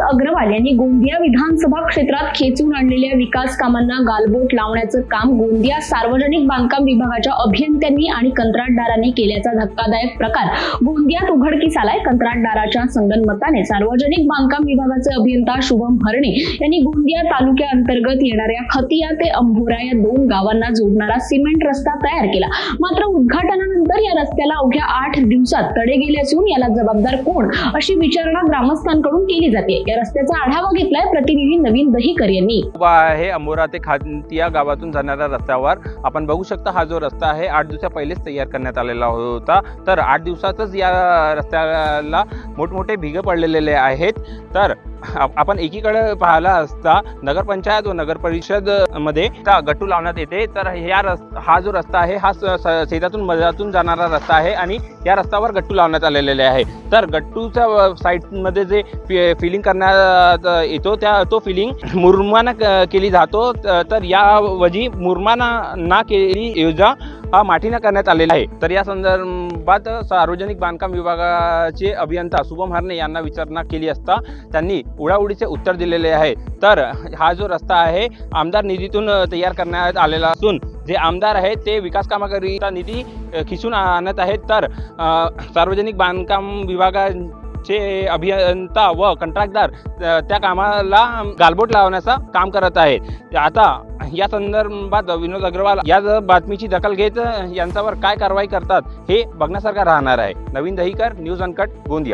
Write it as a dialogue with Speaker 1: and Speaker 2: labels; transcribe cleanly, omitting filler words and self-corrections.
Speaker 1: अग्रवाल यांनी गोंदिया विधानसभा क्षेत्रात खेचून आणलेल्या विकास कामांना गालबोट लावण्याचं काम गोंदिया सार्वजनिक बांधकाम विभागाच्या अभियंत्यांनी आणि कंत्राटदारांनी केल्याचा धक्कादायक प्रकार गोंदियात उघडकीस आलाय। कंत्राटदाराच्या संगनमताने सार्वजनिक बांधकाम विभागाचे अभियंता शुभम हरणे यांनी गोंदिया तालुक्याअंतर्गत येणाऱ्या खतिया ते अंभोरा या 2 गावांना जोडणारा सिमेंट रस्ता तयार केला। मात्र उद्घाटनानंतर या रस्त्याला अवघ्या 8 दिवसात तडे गेले असून याला जबाबदार कोण अशी विचारणा ग्रामस्थांकडून केली जाते। या रस्त्याचा आढावा घेतलाय प्रतिनिधी नवीन दहीकर यांनी।
Speaker 2: आहे अंबोरा ते खतिया गावातून जाणाऱ्या रस्त्यावर आपण बघू शकता हा जो रस्ता आहे 8 दिवसा पहिलेच तयार करण्यात आलेला होता। तर 8 दिवसातच या रस्त्याला मोठमोठे भिगे पडलेले आहेत। तर आपण एकीकडे पाहायला असता नगरपंचायत व नगर परिषद मध्ये गट्टू लावण्यात येते। तर हा जो रस्ता आहे हा शेतातून मधातून जाणारा रस्ता आहे आणि या रस्त्यावर गट्टू लावण्यात आलेले आहे। तर गट्टूच्या साईड मध्ये जे फिलिंग करण्यात येतो तो फिलिंग मुरमाना केली जातो। तर याऐवजी मुरमाना ना केली योजना हा मातीने करण्यात आलेला आहे। तर या संदर्भात सार्वजनिक बांधकाम विभागाचे अभियंता शुभम हरणे यांना विचारणा केली असता त्यांनी उडाउडीचे उत्तर दिलेले आहे। तर हा जो रस्ता आहे आमदार निधीतून तयार करण्यात आलेला असून जे आमदार आहेत ते विकास कामाकरिता निधी खिचून आणत आहेत। तर सार्वजनिक बांधकाम विभागाचे अभियंता व कंत्राटदार त्या कामाला गालबोट लावण्याचं काम करत आहेत। आता या संदर्भात विनोद अग्रवाल या बातमीची दखल घेत यांच्यावर काय कारवाई करतात हे बघण्यासारखं राहणार आहे। नवीन दहीकर, न्यूज अनकट, गोंदिया।